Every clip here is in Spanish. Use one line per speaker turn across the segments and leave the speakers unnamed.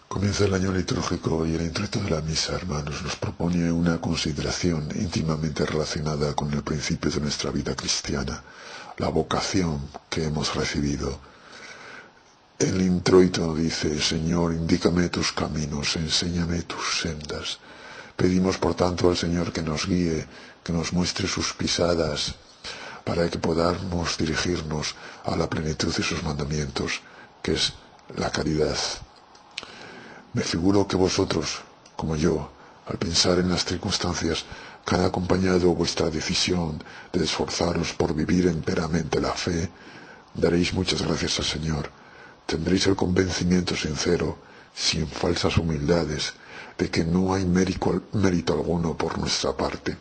Comienza el año litúrgico y el introito de la misa, hermanos, nos propone una consideración íntimamente relacionada con el principio de nuestra vida cristiana, la vocación que hemos recibido. El introito dice: Señor, indícame tus caminos, enséñame tus sendas. Pedimos, por tanto, al Señor que nos guíe, que nos muestre sus pisadas, para que podamos dirigirnos a la plenitud de sus mandamientos, que es la caridad. Me figuro que vosotros, como yo, al pensar en las circunstancias que han acompañado vuestra decisión de esforzaros por vivir enteramente la fe, daréis muchas gracias al Señor. Tendréis el convencimiento sincero, sin falsas humildades, de que no hay mérito alguno por nuestra parte.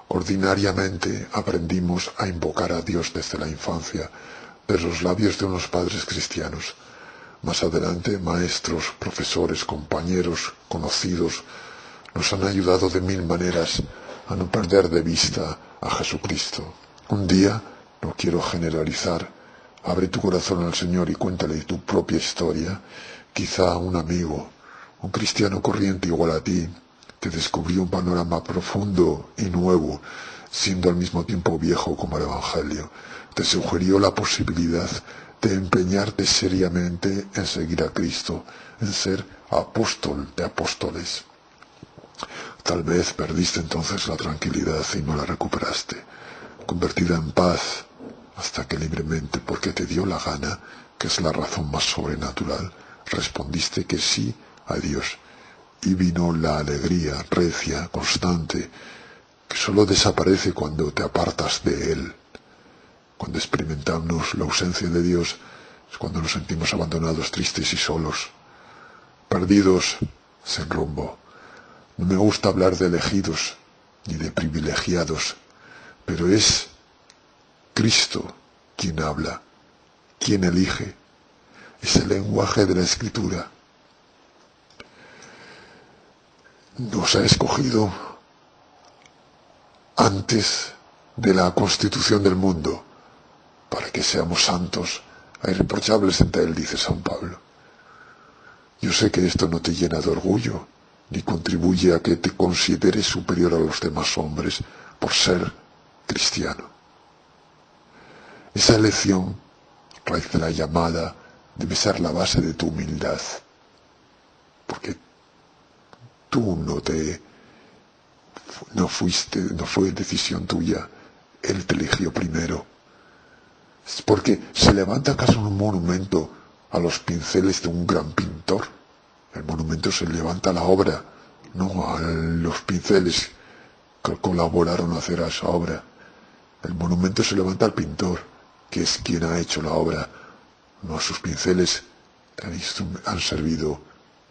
Ordinariamente aprendimos a invocar a Dios desde la infancia, de los labios de unos padres cristianos. Más adelante, maestros, profesores, compañeros, conocidos, nos han ayudado de mil maneras a no perder de vista a Jesucristo. Un día, no quiero generalizar, abre tu corazón al Señor y cuéntale tu propia historia. Quizá un amigo, un cristiano corriente igual a ti, te descubrió un panorama profundo y nuevo, siendo al mismo tiempo viejo como el Evangelio. Te sugirió la posibilidad de empeñarte seriamente en seguir a Cristo, en ser apóstol de apóstoles. Tal vez perdiste entonces la tranquilidad y no la recuperaste, convertida en paz, hasta que libremente, porque te dio la gana, que es la razón más sobrenatural, respondiste que sí a Dios, y vino la alegría recia, constante, que sólo desaparece cuando te apartas de Él. Cuando experimentamos la ausencia de Dios es cuando nos sentimos abandonados, tristes y solos, perdidos, sin rumbo. No me gusta hablar de elegidos ni de privilegiados, pero es Cristo quien habla, quien elige. Es el lenguaje de la Escritura. Nos ha escogido antes de la constitución del mundo, para que seamos santos e irreprochables ante Él, dice San Pablo. Yo sé que esto no te llena de orgullo, ni contribuye a que te consideres superior a los demás hombres por ser cristiano. Esa elección, raíz de la llamada, debe ser la base de tu humildad, porque tú no fue decisión tuya, Él te eligió primero. Es porque ¿se levanta acaso un monumento a los pinceles de un gran pintor? El monumento se levanta a la obra, no a los pinceles que colaboraron a hacer esa obra. El monumento se levanta al pintor, que es quien ha hecho la obra, no a sus pinceles que han servido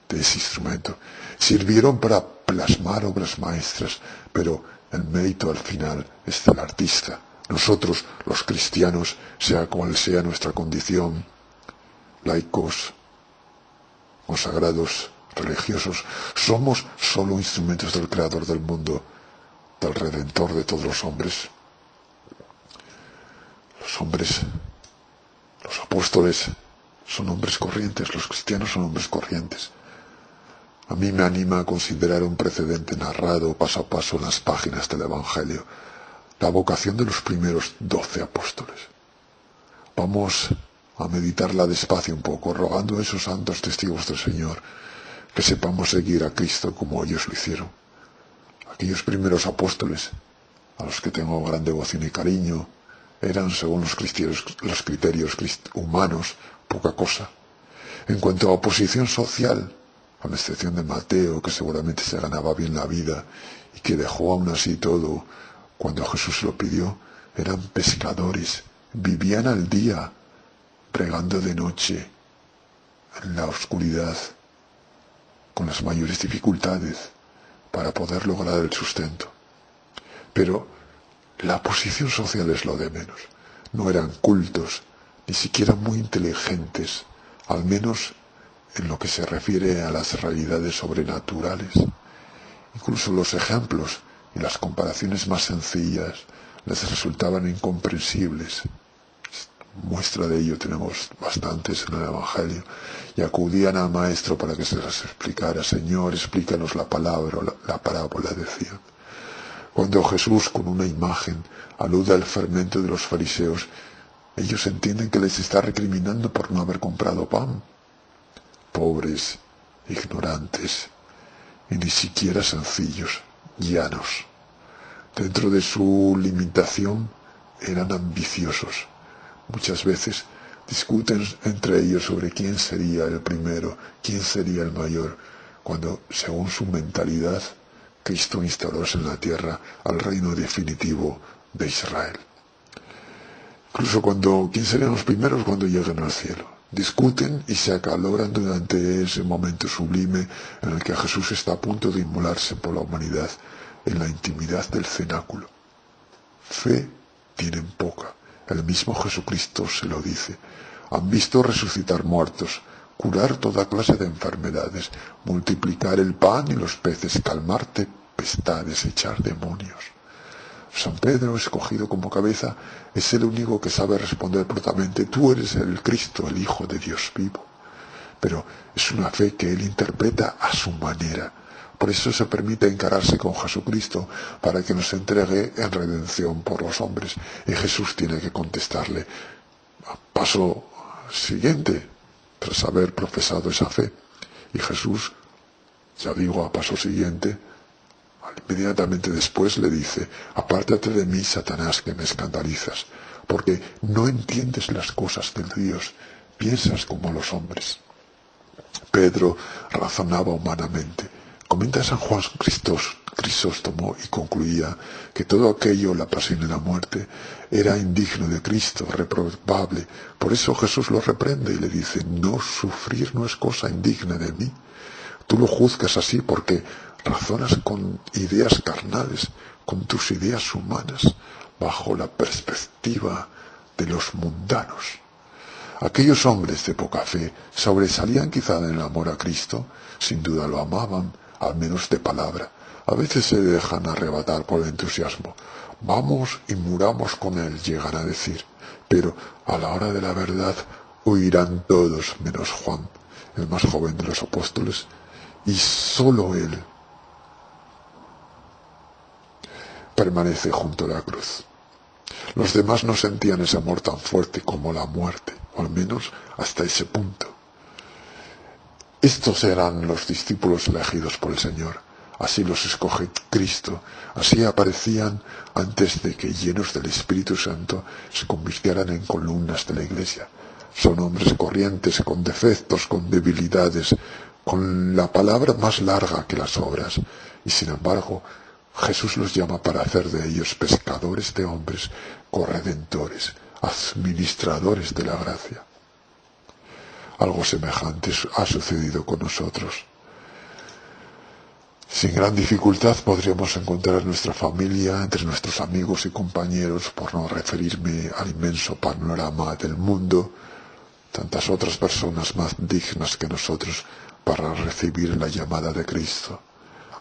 de ese instrumento. Sirvieron para plasmar obras maestras, pero el mérito al final es del artista. Nosotros, los cristianos, sea cual sea nuestra condición, laicos, consagrados, religiosos, somos solo instrumentos del Creador del mundo, del Redentor de todos los hombres. Los apóstoles son hombres corrientes, los cristianos son hombres corrientes. A mí me anima a considerar un precedente narrado paso a paso en las páginas del Evangelio, la vocación de los primeros 12 apóstoles. Vamos a meditarla despacio un poco, rogando a esos santos testigos del Señor que sepamos seguir a Cristo como ellos lo hicieron. Aquellos primeros apóstoles, a los que tengo gran devoción y cariño, eran, según los criterios humanos, poca cosa. En cuanto a oposición social, con excepción de Mateo, que seguramente se ganaba bien la vida y que dejó aún así todo cuando Jesús se lo pidió, eran pescadores, vivían al día, pregando de noche, en la oscuridad, con las mayores dificultades, para poder lograr el sustento. Pero la posición social es lo de menos. No eran cultos, ni siquiera muy inteligentes, al menos en lo que se refiere a las realidades sobrenaturales. Incluso los ejemplos y las comparaciones más sencillas les resultaban incomprensibles. Muestra de ello tenemos bastantes en el Evangelio. Y acudían al maestro para que se las explicara. Señor, explícanos la palabra, o la parábola, decían. Cuando Jesús, con una imagen, alude al fermento de los fariseos, ellos entienden que les está recriminando por no haber comprado pan. Pobres, ignorantes, y ni siquiera sencillos, llanos. Dentro de su limitación eran ambiciosos. Muchas veces discuten entre ellos sobre quién sería el primero, quién sería el mayor, cuando, según su mentalidad, Cristo instauró en la tierra al reino definitivo de Israel. Incluso quién serían los primeros cuando lleguen al cielo. Discuten y se acaloran durante ese momento sublime en el que Jesús está a punto de inmolarse por la humanidad en la intimidad del cenáculo. Fe tienen poca. El mismo Jesucristo se lo dice. Han visto resucitar muertos, curar toda clase de enfermedades, multiplicar el pan y los peces, calmar tempestades, echar demonios. San Pedro, escogido como cabeza, es el único que sabe responder prontamente: tú eres el Cristo, el Hijo de Dios vivo. Pero es una fe que él interpreta a su manera. Por eso se permite encararse con Jesucristo para que nos entregue en redención por los hombres. Y Jesús tiene que contestarle. Paso siguiente, tras haber profesado esa fe. Y Jesús, ya digo, a paso siguiente, inmediatamente después le dice: apártate de mí, Satanás, que me escandalizas, porque no entiendes las cosas de Dios, piensas como los hombres. Pedro razonaba humanamente. Comenta San Juan Crisóstomo y concluía que todo aquello, la pasión y la muerte, era indigno de Cristo, reprobable. Por eso Jesús lo reprende y le dice: no, sufrir no es cosa indigna de mí. Tú lo juzgas así porque razonas con ideas carnales, con tus ideas humanas, bajo la perspectiva de los mundanos. Aquellos hombres de poca fe sobresalían quizá en el amor a Cristo, sin duda lo amaban, al menos de palabra. A veces se dejan arrebatar por el entusiasmo. Vamos y muramos con él, llegan a decir. Pero a la hora de la verdad huirán todos, menos Juan, el más joven de los apóstoles, y solo él permanece junto a la cruz. Los demás no sentían ese amor tan fuerte como la muerte, o al menos hasta ese punto. Estos eran los discípulos elegidos por el Señor. Así los escoge Cristo. Así aparecían antes de que, llenos del Espíritu Santo, se convirtieran en columnas de la Iglesia. Son hombres corrientes, con defectos, con debilidades, con la palabra más larga que las obras. Y sin embargo, Jesús los llama para hacer de ellos pescadores de hombres, corredentores, administradores de la gracia. Algo semejante ha sucedido con nosotros. Sin gran dificultad podríamos encontrar nuestra familia, entre nuestros amigos y compañeros, por no referirme al inmenso panorama del mundo, tantas otras personas más dignas que nosotros para recibir la llamada de Cristo,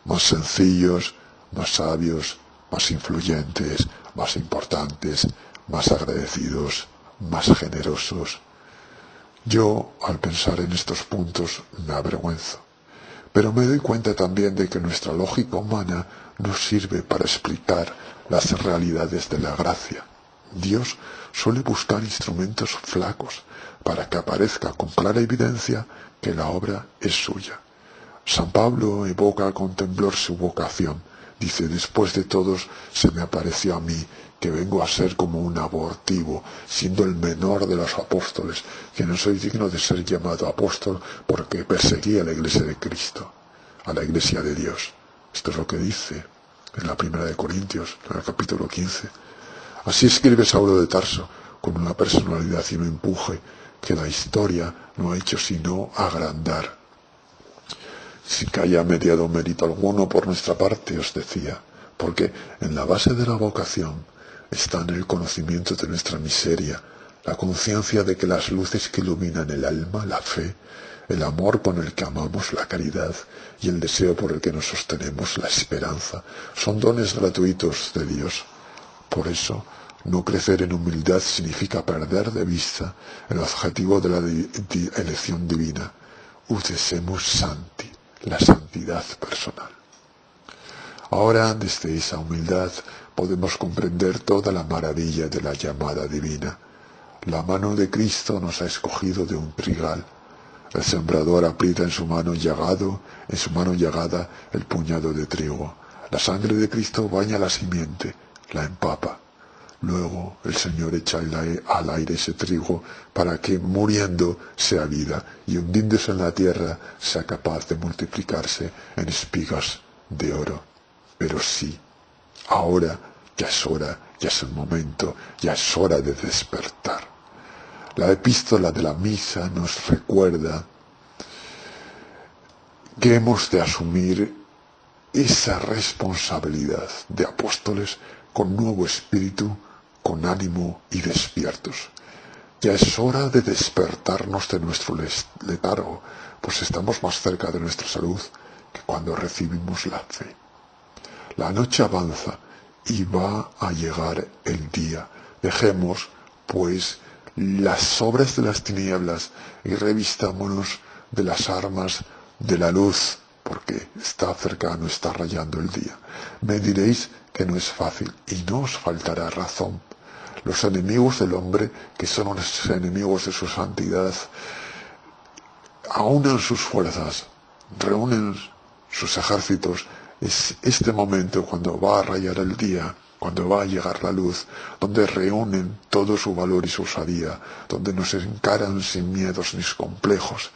más sencillos, más sabios, más influyentes, más importantes, más agradecidos, más generosos. Yo, al pensar en estos puntos, me avergüenzo. Pero me doy cuenta también de que nuestra lógica humana no sirve para explicar las realidades de la gracia. Dios suele buscar instrumentos flacos para que aparezca con clara evidencia que la obra es suya. San Pablo evoca con temblor su vocación. Dice: después de todos se me apareció a mí, que vengo a ser como un abortivo, siendo el menor de los apóstoles, que no soy digno de ser llamado apóstol porque perseguí a la iglesia de Cristo, a la iglesia de Dios. Esto es lo que dice en la primera de Corintios, en el capítulo 15. Así escribe Saulo de Tarso, con una personalidad y un empuje que la historia no ha hecho sino agrandar. Sin que haya mediado mérito alguno por nuestra parte, os decía, porque en la base de la vocación está en el conocimiento de nuestra miseria, la conciencia de que las luces que iluminan el alma, la fe, el amor con el que amamos, la caridad, y el deseo por el que nos sostenemos, la esperanza, son dones gratuitos de Dios. Por eso No crecer en humildad significa perder de vista el objetivo de la elección divina. Usemus santi, la santidad personal. Ahora, desde esa humildad, podemos comprender toda la maravilla de la llamada divina. La mano de Cristo nos ha escogido de un trigal. El sembrador aprieta en su mano llagada el puñado de trigo. La sangre de Cristo baña la simiente, la empapa. Luego el Señor echa al aire ese trigo para que, muriendo, sea vida y hundiéndose en la tierra, sea capaz de multiplicarse en espigas de oro. Pero sí, ahora ya es hora, ya es el momento, ya es hora de despertar. La epístola de la misa nos recuerda que hemos de asumir esa responsabilidad de apóstoles con nuevo espíritu, con ánimo y despiertos. Ya es hora de despertarnos de nuestro letargo, pues estamos más cerca de nuestra salud que cuando recibimos la fe. La noche avanza y va a llegar el día. Dejemos, pues, las obras de las tinieblas y revistámonos de las armas de la luz, porque está cercano, está rayando el día. Me diréis que no es fácil y no os faltará razón. Los enemigos del hombre, que son los enemigos de su santidad, aunan sus fuerzas, reúnen sus ejércitos. Es este momento cuando va a rayar el día, cuando va a llegar la luz, donde reúnen todo su valor y su osadía, donde nos encaran sin miedos ni complejos.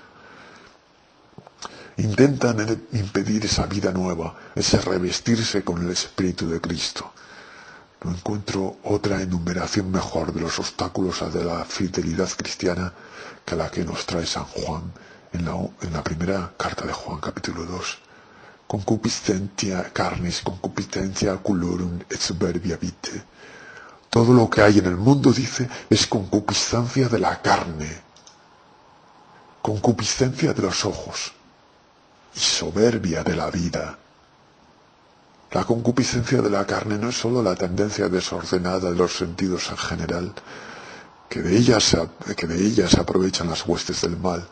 Intentan impedir esa vida nueva, ese revestirse con el Espíritu de Cristo. No encuentro otra enumeración mejor de los obstáculos a la fidelidad cristiana que la que nos trae San Juan en la primera carta de Juan, capítulo 2. Concupiscentia carnis, concupiscentia culorum et soberbia vitae. Todo lo que hay en el mundo, dice, es concupiscencia de la carne, concupiscencia de los ojos y soberbia de la vida. La concupiscencia de la carne no es sólo la tendencia desordenada de los sentidos en general, que de ella se aprovechan las huestes del mal,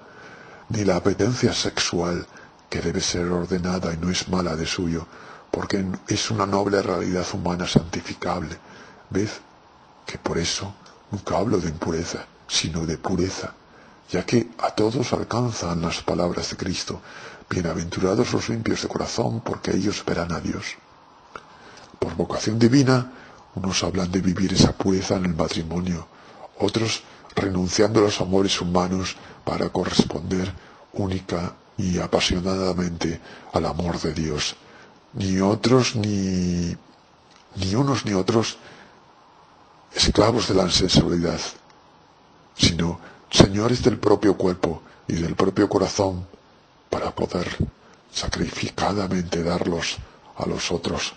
ni la apetencia sexual, que debe ser ordenada y no es mala de suyo, porque es una noble realidad humana santificable. Ved que por eso nunca hablo de impureza, sino de pureza, ya que a todos alcanzan las palabras de Cristo: bienaventurados los limpios de corazón, porque ellos verán a Dios. Por vocación divina, unos hablan de vivir esa pureza en el matrimonio, otros renunciando a los amores humanos para corresponder única y apasionadamente al amor de Dios. Ni unos ni otros esclavos de la insensibilidad, sino señores del propio cuerpo y del propio corazón, para poder sacrificadamente darlos a los otros.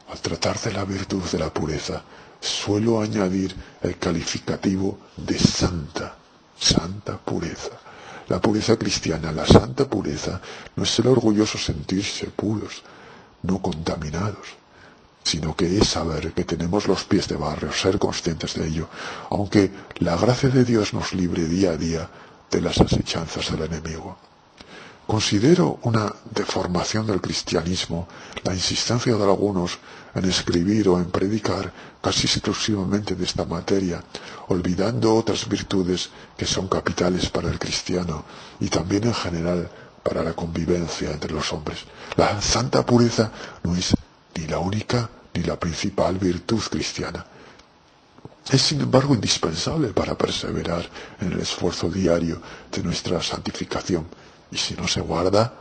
Al tratar de la virtud de la pureza, suelo añadir el calificativo de santa pureza. La pureza cristiana, la santa pureza, no es el orgulloso sentirse puros, no contaminados, sino que es saber que tenemos los pies de barro, ser conscientes de ello, aunque la gracia de Dios nos libre día a día de las asechanzas del enemigo. Considero una deformación del cristianismo la insistencia de algunos en escribir o en predicar casi exclusivamente de esta materia, olvidando otras virtudes que son capitales para el cristiano y también en general para la convivencia entre los hombres. La santa pureza no es ni la única ni la principal virtud cristiana. Es, sin embargo, indispensable para perseverar en el esfuerzo diario de nuestra santificación. Y si no se guarda,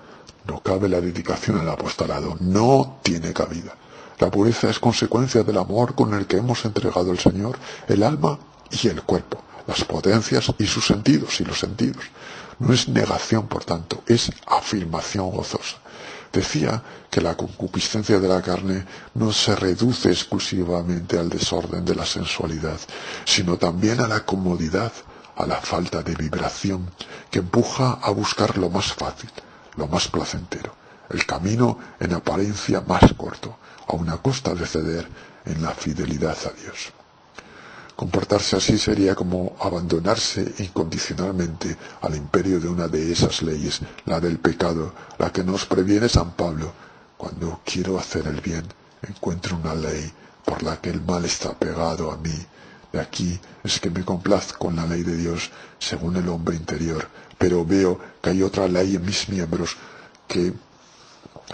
no cabe la dedicación al apostolado, no tiene cabida. La pureza es consecuencia del amor con el que hemos entregado al Señor el alma y el cuerpo, las potencias y sus sentidos y los sentidos. No es negación, por tanto, es afirmación gozosa. Decía que la concupiscencia de la carne no se reduce exclusivamente al desorden de la sensualidad, sino también a la comodidad, a la falta de vibración, que empuja a buscar lo más fácil, lo más placentero, el camino en apariencia más corto, a una costa de ceder en la fidelidad a Dios. Comportarse así sería como abandonarse incondicionalmente al imperio de una de esas leyes, la del pecado, la que nos previene San Pablo. Cuando quiero hacer el bien, encuentro una ley por la que el mal está pegado a mí. De aquí es que me complazco con la ley de Dios según el hombre interior, pero veo que hay otra ley en mis miembros que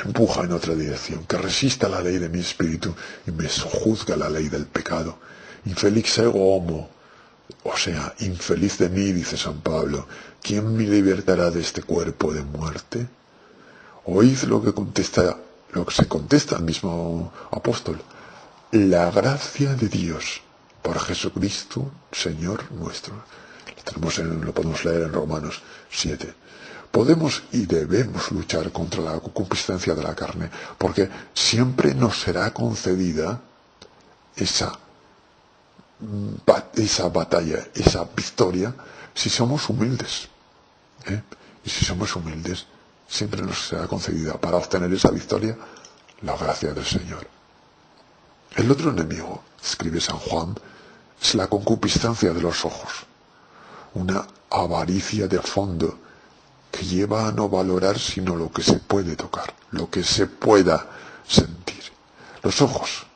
empuja en otra dirección, que resiste a la ley de mi espíritu y me sojuzga la ley del pecado. Infeliz ego homo, o sea, infeliz de mí, dice San Pablo, ¿quién me libertará de este cuerpo de muerte? Oíd lo que se contesta al mismo apóstol. La gracia de Dios por Jesucristo, Señor nuestro. Lo podemos leer en Romanos 7. Podemos y debemos luchar contra la concupiscencia de la carne, porque siempre nos será concedida esa batalla, esa victoria, si somos humildes. Y si somos humildes, siempre nos será concedida para obtener esa victoria la gracia del Señor. El otro enemigo, escribe San Juan, es la concupiscencia de los ojos, una avaricia de fondo que lleva a no valorar sino lo que se puede tocar, lo que se pueda sentir. Los ojos,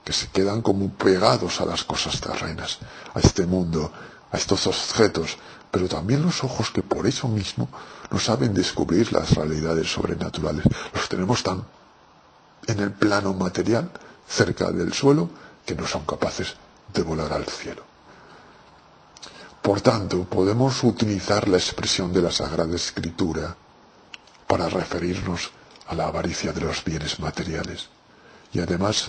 que se quedan como pegados a las cosas terrenas, a este mundo, a estos objetos, pero también los ojos que por eso mismo no saben descubrir las realidades sobrenaturales. Los tenemos tan en el plano material, cerca del suelo, que no son capaces de volar al cielo. Por tanto, podemos utilizar la expresión de la Sagrada Escritura para referirnos a la avaricia de los bienes materiales y además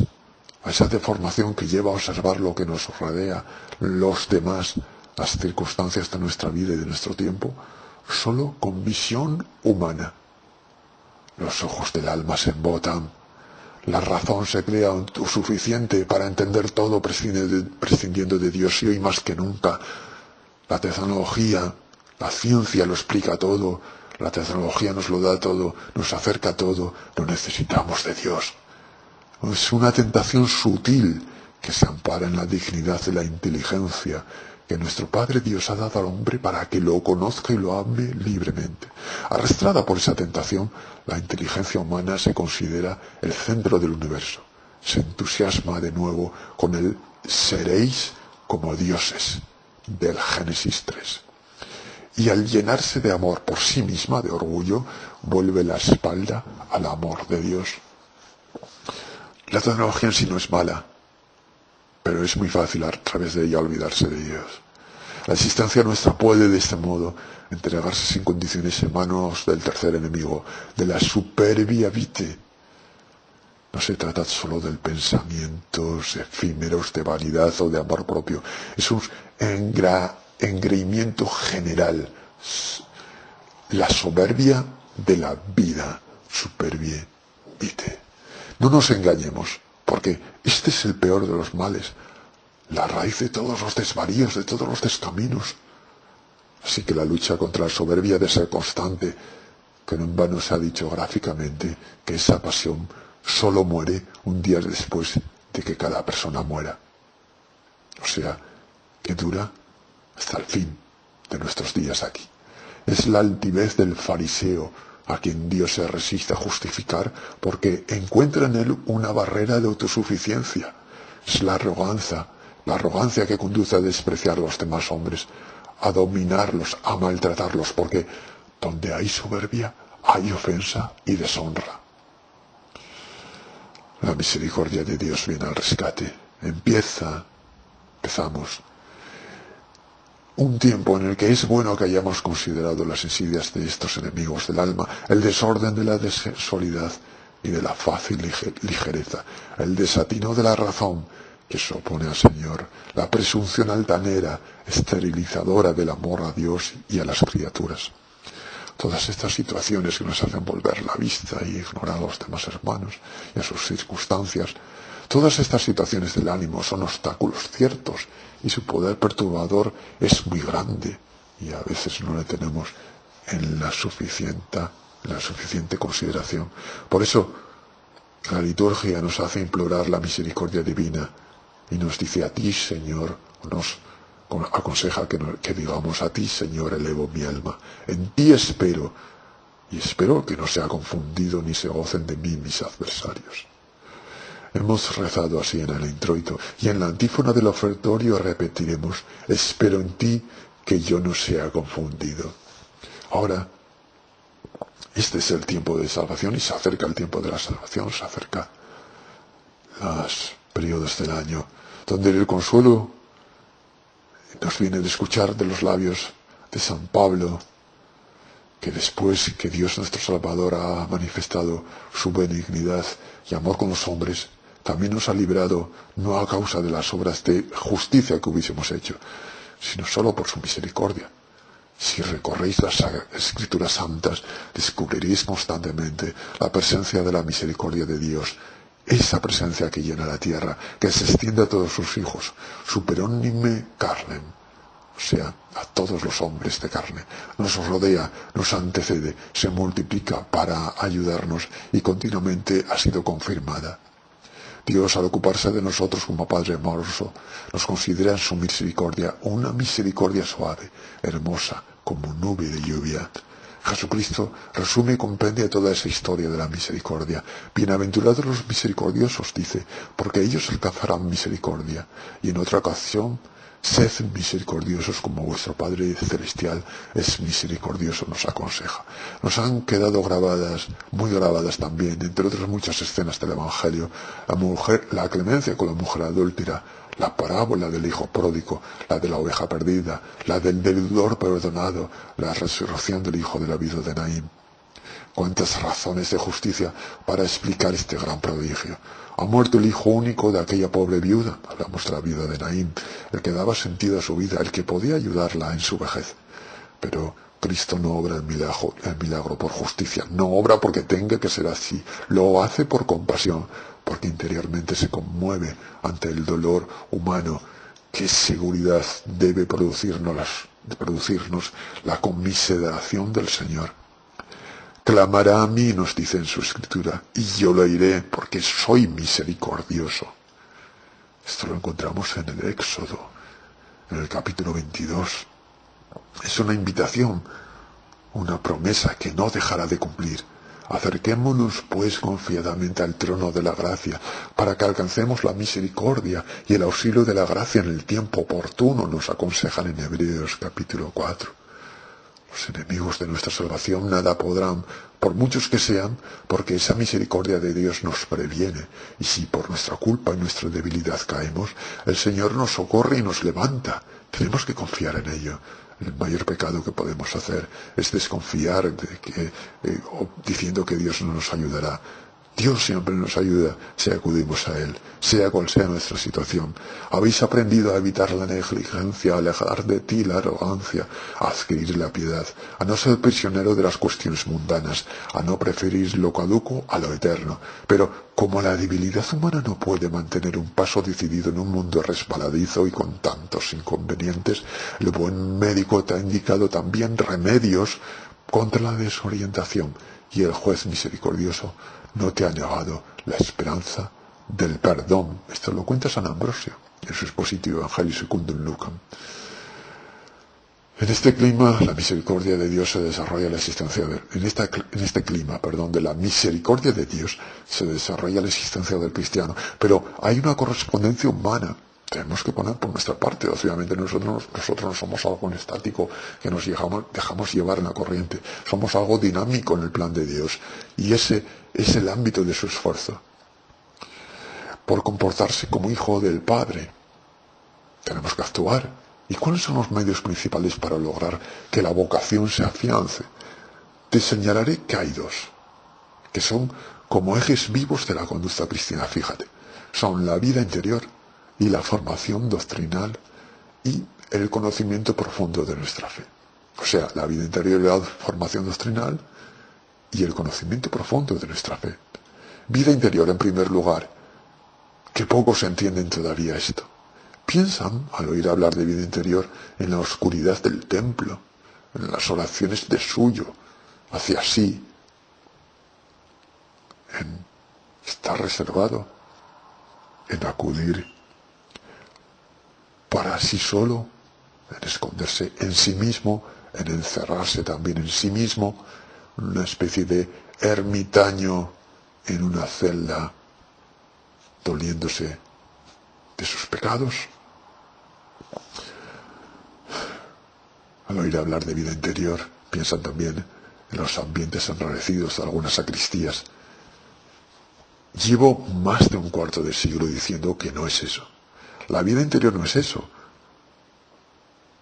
a esa deformación que lleva a observar lo que nos rodea, los demás, las circunstancias de nuestra vida y de nuestro tiempo, solo con visión humana. Los ojos del alma se embotan, la razón se crea suficiente para entender todo prescindiendo de Dios, y hoy más que nunca la tecnología, la ciencia lo explica todo, la tecnología nos lo da todo, nos acerca a todo, no necesitamos de Dios. Es una tentación sutil que se ampara en la dignidad de la inteligencia que nuestro Padre Dios ha dado al hombre para que lo conozca y lo ame libremente. Arrastrada por esa tentación, la inteligencia humana se considera el centro del universo. Se entusiasma de nuevo con el seréis como dioses del Génesis 3. Y al llenarse de amor por sí misma, de orgullo, vuelve la espalda al amor de Dios. La tecnología en sí no es mala, pero es muy fácil a través de ella olvidarse de Dios. La existencia nuestra puede de este modo entregarse sin condiciones en manos del tercer enemigo, de la superbia vitae. No se trata solo del pensamientos efímeros de vanidad o de amor propio. Es un engreimiento general. La soberbia de la vida, superbia vitae. No nos engañemos, porque este es el peor de los males, la raíz de todos los desvaríos, de todos los descaminos. Así que la lucha contra la soberbia debe ser constante, que no en vano se ha dicho gráficamente que esa pasión solo muere un día después de que cada persona muera. O sea, que dura hasta el fin de nuestros días aquí. Es la altivez del fariseo a quien Dios se resiste a justificar porque encuentra en él una barrera de autosuficiencia. Es la arrogancia que conduce a despreciar a los demás hombres, a dominarlos, a maltratarlos, porque donde hay soberbia hay ofensa y deshonra. La misericordia de Dios viene al rescate. Empezamos un tiempo en el que es bueno que hayamos considerado las insidias de estos enemigos del alma, el desorden de la desexualidad y de la fácil ligereza, el desatino de la razón que se opone al Señor, la presunción altanera, esterilizadora del amor a Dios y a las criaturas. Todas estas situaciones que nos hacen volver la vista y ignorar a los demás hermanos y a sus circunstancias, todas estas situaciones del ánimo son obstáculos ciertos y su poder perturbador es muy grande y a veces no le tenemos en la suficiente consideración. Por eso la liturgia nos hace implorar la misericordia divina y nos dice a ti, Señor, nos aconseja que digamos a ti, Señor, elevo mi alma. En ti espero, y espero que no sea confundido ni se gocen de mí mis adversarios. Hemos rezado así en el introito, y en la antífona del ofertorio repetiremos, espero en ti que yo no sea confundido. Ahora, este es el tiempo de salvación y se acerca el tiempo de la salvación, se acerca los periodos del año, donde el consuelo nos viene de escuchar de los labios de San Pablo, que después que Dios nuestro Salvador ha manifestado su benignidad y amor con los hombres, también nos ha librado no a causa de las obras de justicia que hubiésemos hecho, sino solo por su misericordia. Si recorréis las Escrituras Santas, descubriréis constantemente la presencia de la misericordia de Dios, esa presencia que llena la tierra, que se extiende a todos sus hijos, superónime carnem, o sea, a todos los hombres de carne, nos rodea, nos antecede, se multiplica para ayudarnos y continuamente ha sido confirmada. Dios, al ocuparse de nosotros como Padre amoroso, nos considera en su misericordia una misericordia suave, hermosa, como nube de lluvia. Jesucristo resume y compendia toda esa historia de la misericordia. Bienaventurados los misericordiosos, dice, porque ellos alcanzarán misericordia. Y en otra ocasión, sed misericordiosos como vuestro Padre Celestial es misericordioso, nos aconseja. Nos han quedado grabadas, muy grabadas también, entre otras muchas escenas del Evangelio, la clemencia con la mujer adúltera, la parábola del hijo pródigo, la de la oveja perdida, la del deudor perdonado, la resurrección del hijo de la viuda de Naín. Cuántas razones de justicia para explicar este gran prodigio. Ha muerto el hijo único de aquella pobre viuda, hablamos de la viuda de Naín, el que daba sentido a su vida, el que podía ayudarla en su vejez. Pero Cristo no obra el milagro por justicia, no obra porque tenga que ser así, lo hace por compasión, porque interiormente se conmueve ante el dolor humano. ¿Qué seguridad debe producirnos la conmiseración del Señor? Clamará a mí, nos dice en su escritura, y yo lo oiré porque soy misericordioso. Esto lo encontramos en el Éxodo, en el capítulo 22. Es una invitación, una promesa que no dejará de cumplir. Acerquémonos, pues, confiadamente al trono de la gracia, para que alcancemos la misericordia y el auxilio de la gracia en el tiempo oportuno, nos aconsejan en Hebreos capítulo 4. Los enemigos de nuestra salvación nada podrán, por muchos que sean, porque esa misericordia de Dios nos previene, y si por nuestra culpa y nuestra debilidad caemos, el Señor nos socorre y nos levanta. Tenemos que confiar en ello. El mayor pecado que podemos hacer es desconfiar diciendo que Dios no nos ayudará. Dios siempre nos ayuda si acudimos a Él, sea cual sea nuestra situación. Habéis aprendido a evitar la negligencia, a alejar de ti la arrogancia, a adquirir la piedad, a no ser prisionero de las cuestiones mundanas, a no preferir lo caduco a lo eterno. Pero como la debilidad humana no puede mantener un paso decidido en un mundo resbaladizo y con tantos inconvenientes, el buen médico te ha indicado también remedios contra la desorientación, y el juez misericordioso no te ha negado la esperanza del perdón. Esto lo cuenta San Ambrosio en su expositivo Evangelii Secundum Lucam. En este clima, la misericordia de Dios se desarrolla la existencia de la misericordia de Dios se desarrolla la existencia del cristiano, pero hay una correspondencia humana. Tenemos que poner por nuestra parte. Obviamente nosotros no somos algo estático que nos dejamos llevar en la corriente. Somos algo dinámico en el plan de Dios. Y ese es el ámbito de su esfuerzo. Por comportarse como hijo del Padre, tenemos que actuar. ¿Y cuáles son los medios principales para lograr que la vocación se afiance? Te señalaré que hay dos, que son como ejes vivos de la conducta cristiana, fíjate. Son la vida interior y la formación doctrinal y el conocimiento profundo de nuestra fe. O sea, la vida interior y la formación doctrinal y el conocimiento profundo de nuestra fe. Vida interior, en primer lugar, que pocos entienden todavía esto. Piensan, al oír hablar de vida interior, en la oscuridad del templo, en las oraciones de suyo, hacia sí, en estar reservado, en acudir para sí solo, en esconderse en sí mismo, en encerrarse también en sí mismo, una especie de ermitaño en una celda, doliéndose de sus pecados. Al oír hablar de vida interior, piensan también en los ambientes enrarecidos de algunas sacristías. Llevo más de un cuarto de siglo diciendo que no es eso. La vida interior no es eso.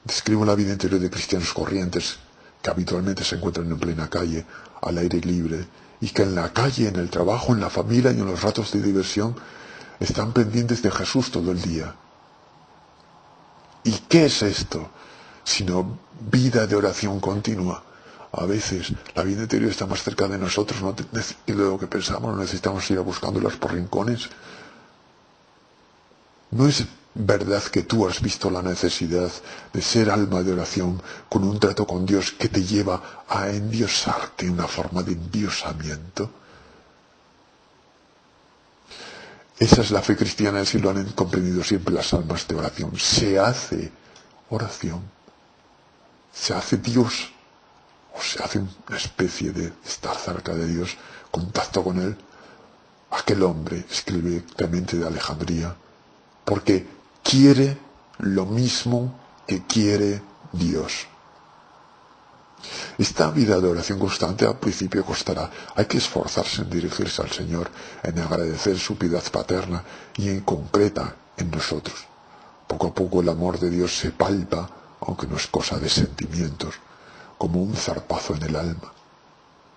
Describo la vida interior de cristianos corrientes que habitualmente se encuentran en plena calle, al aire libre, y que en la calle, en el trabajo, en la familia y en los ratos de diversión están pendientes de Jesús todo el día. ¿Y qué es esto? Sino vida de oración continua. A veces la vida interior está más cerca de nosotros de lo que pensamos, no necesitamos ir a buscándolas por rincones. ¿No es verdad que tú has visto la necesidad de ser alma de oración con un trato con Dios que te lleva a endiosarte, una forma de endiosamiento? Esa es la fe cristiana, así lo han comprendido siempre las almas de oración. Se hace oración, se hace Dios, o se hace una especie de estar cerca de Dios, contacto con Él. Aquel hombre, escribe Clemente de Alejandría, porque quiere lo mismo que quiere Dios. Esta vida de oración constante al principio costará. Hay que esforzarse en dirigirse al Señor, en agradecer su piedad paterna y en concreta en nosotros. Poco a poco el amor de Dios se palpa, aunque no es cosa de sentimientos, como un zarpazo en el alma.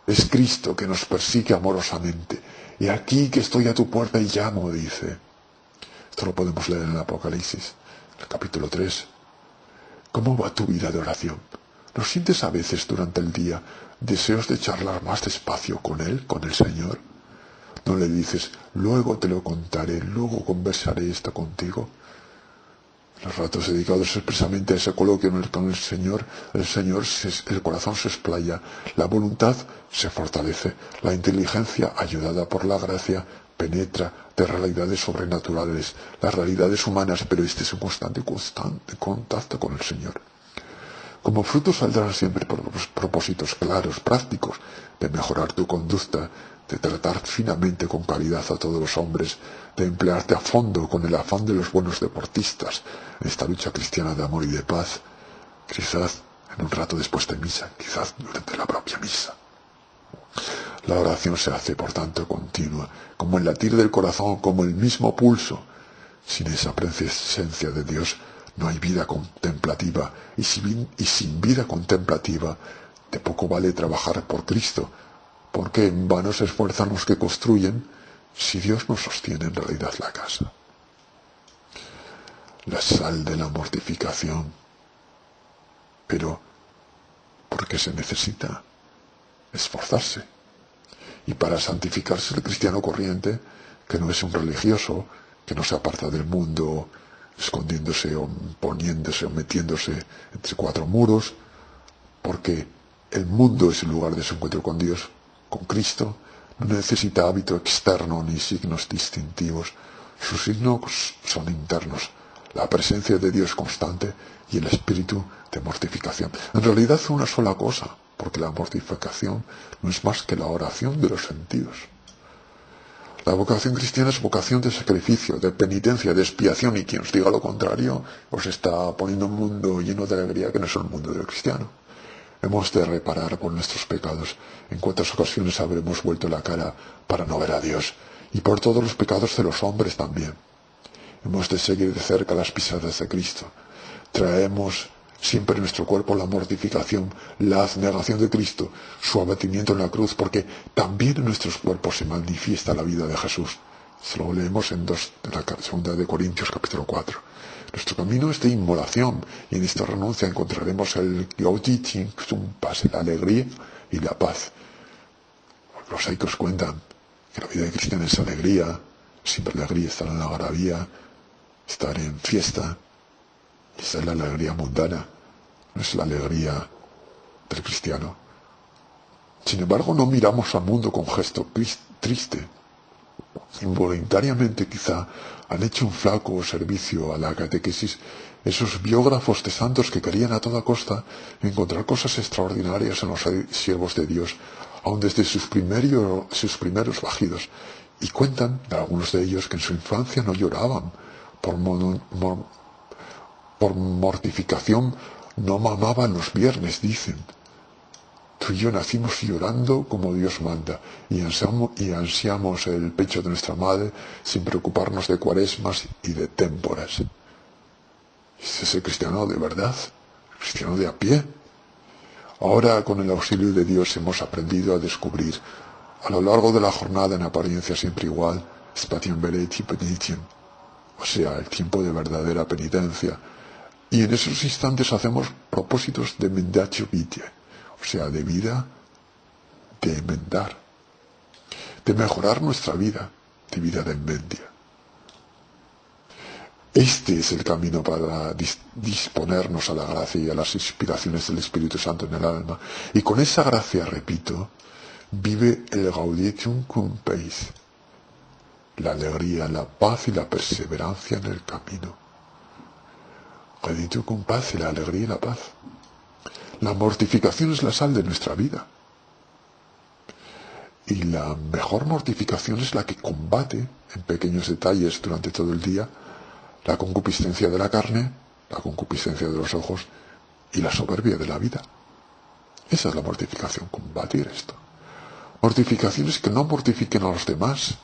Es Cristo que nos persigue amorosamente. Y aquí que estoy a tu puerta y llamo, dice. Esto lo podemos leer en el Apocalipsis, el capítulo 3. ¿Cómo va tu vida de oración? ¿No sientes a veces durante el día deseos de charlar más despacio con Él, con el Señor? ¿No le dices, luego te lo contaré, luego conversaré esto contigo? En los ratos dedicados expresamente a ese coloquio con el Señor, el corazón se explaya, la voluntad se fortalece, la inteligencia, ayudada por la gracia, penetra de realidades sobrenaturales, las realidades humanas, pero este es un constante contacto con el Señor. Como fruto saldrán siempre propósitos claros, prácticos, de mejorar tu conducta, de tratar finamente con calidad a todos los hombres, de emplearte a fondo con el afán de los buenos deportistas en esta lucha cristiana de amor y de paz, quizás en un rato después de misa, quizás durante la propia misa. La oración se hace, por tanto, continua, como el latir del corazón, como el mismo pulso. Sin esa presencia de Dios no hay vida contemplativa, y sin vida contemplativa de poco vale trabajar por Cristo, porque en vano se esfuerzan los que construyen si Dios no sostiene en realidad la casa. La sal de la mortificación, pero porque se necesita esforzarse. Y para santificarse el cristiano corriente, que no es un religioso, que no se aparta del mundo escondiéndose o poniéndose o metiéndose entre cuatro muros, porque el mundo es el lugar de su encuentro con Dios, con Cristo, no necesita hábito externo ni signos distintivos. Sus signos son internos, la presencia de Dios constante y el espíritu de mortificación. En realidad es una sola cosa, porque la mortificación no es más que la oración de los sentidos. La vocación cristiana es vocación de sacrificio, de penitencia, de expiación, y quien os diga lo contrario os está poniendo un mundo lleno de alegría que no es el mundo del cristiano. Hemos de reparar por nuestros pecados. En cuántas ocasiones habremos vuelto la cara para no ver a Dios, y por todos los pecados de los hombres también. Hemos de seguir de cerca las pisadas de Cristo. Traemos siempre en nuestro cuerpo la mortificación, la abnegación de Cristo, su abatimiento en la cruz, porque también en nuestros cuerpos se manifiesta la vida de Jesús. Se lo leemos en la segunda de Corintios capítulo 4. Nuestro camino es de inmolación, y en esta renuncia encontraremos el la alegría y la paz. Los laicos cuentan que la vida cristiana es alegría, siempre alegría, estar en la algarabía, estar en fiesta. Esa es la alegría mundana, no es la alegría del cristiano. Sin embargo, no miramos al mundo con gesto triste. Involuntariamente quizá han hecho un flaco servicio a la catequesis esos biógrafos de santos que querían a toda costa encontrar cosas extraordinarias en los siervos de Dios, aun desde sus primeros bajidos, y cuentan de algunos de ellos que en su infancia no lloraban por mortificación, no mamaban los viernes, dicen. Tú y yo nacimos llorando como Dios manda y ansiamos el pecho de nuestra madre sin preocuparnos de cuaresmas y de témporas. Ese es el cristiano de verdad, el cristiano de a pie. Ahora, con el auxilio de Dios, hemos aprendido a descubrir, a lo largo de la jornada en apariencia siempre igual, spatium vereti penitentiam, o sea, el tiempo de verdadera penitencia. Y en esos instantes hacemos propósitos de mendatio vitae, o sea, de vida, de enmendar, de mejorar nuestra vida, de vida de enmendia. Este es el camino para disponernos a la gracia y a las inspiraciones del Espíritu Santo en el alma. Y con esa gracia, repito, vive el Gaudetium cum Peis, la alegría, la paz y la perseverancia en el camino. Gaudetium cum Paz, la alegría y la paz. La mortificación es la sal de nuestra vida. Y la mejor mortificación es la que combate en pequeños detalles durante todo el día la concupiscencia de la carne, la concupiscencia de los ojos y la soberbia de la vida. Esa es la mortificación, combatir esto. Mortificaciones que no mortifiquen a los demás,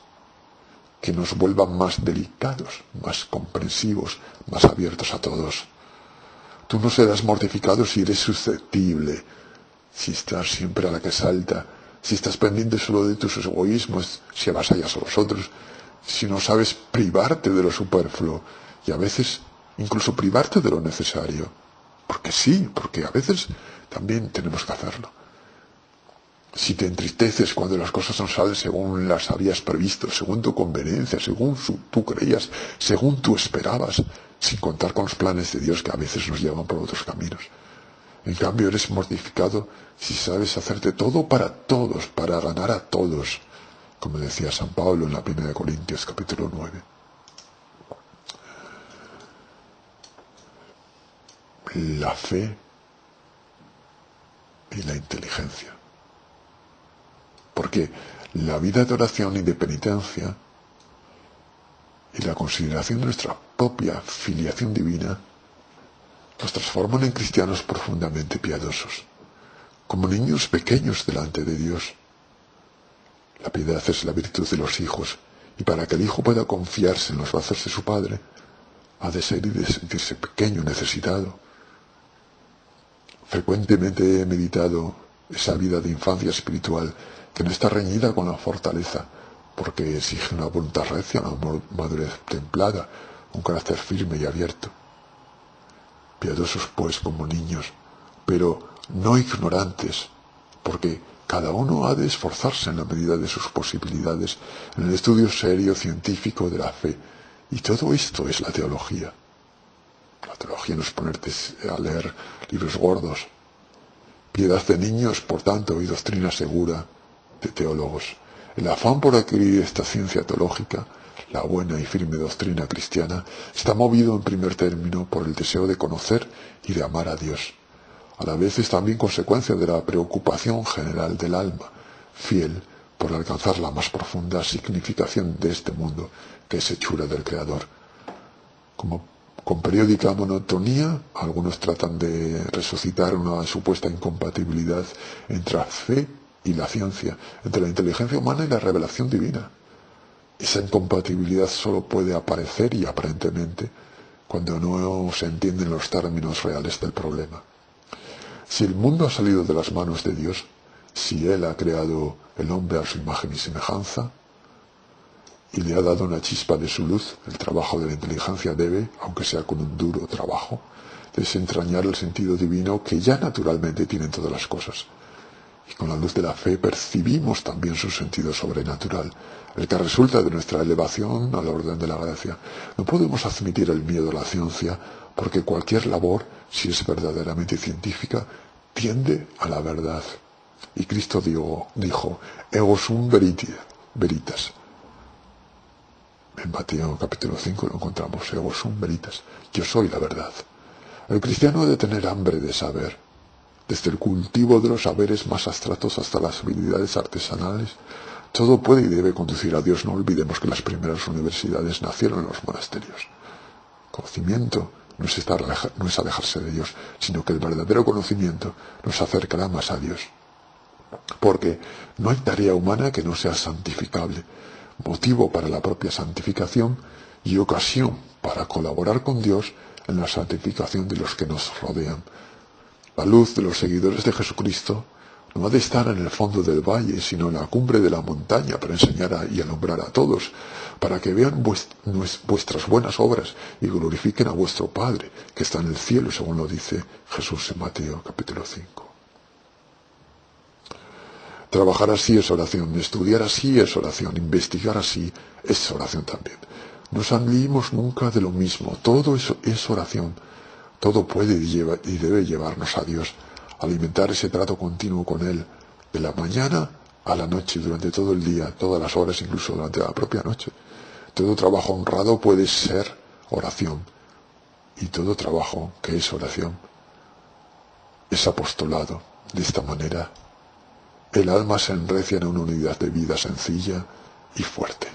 que nos vuelvan más delicados, más comprensivos, más abiertos a todos. Tú no serás mortificado si eres susceptible, si estás siempre a la que salta, si estás pendiente solo de tus egoísmos, si avasallas a los otros, si no sabes privarte de lo superfluo y a veces incluso privarte de lo necesario. Porque sí, porque a veces también tenemos que hacerlo. Si te entristeces cuando las cosas no salen según las habías previsto, según tu conveniencia, según tú creías, según tú esperabas, sin contar con los planes de Dios que a veces nos llevan por otros caminos. En cambio, eres mortificado si sabes hacerte todo para todos, para ganar a todos, como decía San Pablo en la 1 Corintios capítulo 9. La fe y la inteligencia. Porque la vida de oración y de penitencia y la consideración de nuestra propia filiación divina nos transforman en cristianos profundamente piadosos, como niños pequeños delante de Dios. La piedad es la virtud de los hijos, y para que el hijo pueda confiarse en los brazos de su padre, ha de ser y de sentirse pequeño, necesitado. Frecuentemente he meditado esa vida de infancia espiritual que no está reñida con la fortaleza, porque exige una voluntad recia, una madurez templada, un carácter firme y abierto. Piadosos pues como niños, pero no ignorantes, porque cada uno ha de esforzarse en la medida de sus posibilidades en el estudio serio, científico de la fe. Y todo esto es la teología. La teología no es ponerte a leer libros gordos. Piedad de niños, por tanto, y doctrina segura de teólogos. El afán por adquirir esta ciencia teológica, la buena y firme doctrina cristiana, está movido en primer término por el deseo de conocer y de amar a Dios. A la vez es también consecuencia de la preocupación general del alma, fiel por alcanzar la más profunda significación de este mundo, que es hechura del Creador. Con periódica monotonía, algunos tratan de resucitar una supuesta incompatibilidad entre la fe y la ciencia, entre la inteligencia humana y la revelación divina. Esa incompatibilidad solo puede aparecer, y aparentemente, cuando no se entienden los términos reales del problema. Si el mundo ha salido de las manos de Dios, si Él ha creado el hombre a su imagen y semejanza, y le ha dado una chispa de su luz, el trabajo de la inteligencia debe, aunque sea con un duro trabajo, desentrañar el sentido divino que ya naturalmente tienen todas las cosas. Y con la luz de la fe percibimos también su sentido sobrenatural, el que resulta de nuestra elevación al orden de la gracia. No podemos admitir el miedo a la ciencia, porque cualquier labor, si es verdaderamente científica, tiende a la verdad. Y Cristo dijo, ego sum veritas. En Mateo capítulo 5 lo encontramos, ego sum veritas, yo soy la verdad. El cristiano debe tener hambre de saber, desde el cultivo de los saberes más abstractos hasta las habilidades artesanales. Todo puede y debe conducir a Dios. No olvidemos que las primeras universidades nacieron en los monasterios. Conocimiento no es alejarse de Dios, sino que el verdadero conocimiento nos acercará más a Dios. Porque no hay tarea humana que no sea santificable, motivo para la propia santificación y ocasión para colaborar con Dios en la santificación de los que nos rodean. La luz de los seguidores de Jesucristo no ha de estar en el fondo del valle, sino en la cumbre de la montaña para enseñar y alumbrar a todos, para que vean vuestras buenas obras y glorifiquen a vuestro Padre, que está en el cielo, según lo dice Jesús en Mateo capítulo 5. Trabajar así es oración, estudiar así es oración, investigar así es oración también. No salimos nunca de lo mismo, todo eso es oración. Todo puede y debe llevarnos a Dios, alimentar ese trato continuo con Él, de la mañana a la noche, durante todo el día, todas las horas, incluso durante la propia noche. Todo trabajo honrado puede ser oración, y todo trabajo que es oración es apostolado. De esta manera, el alma se enrecia en una unidad de vida sencilla y fuerte.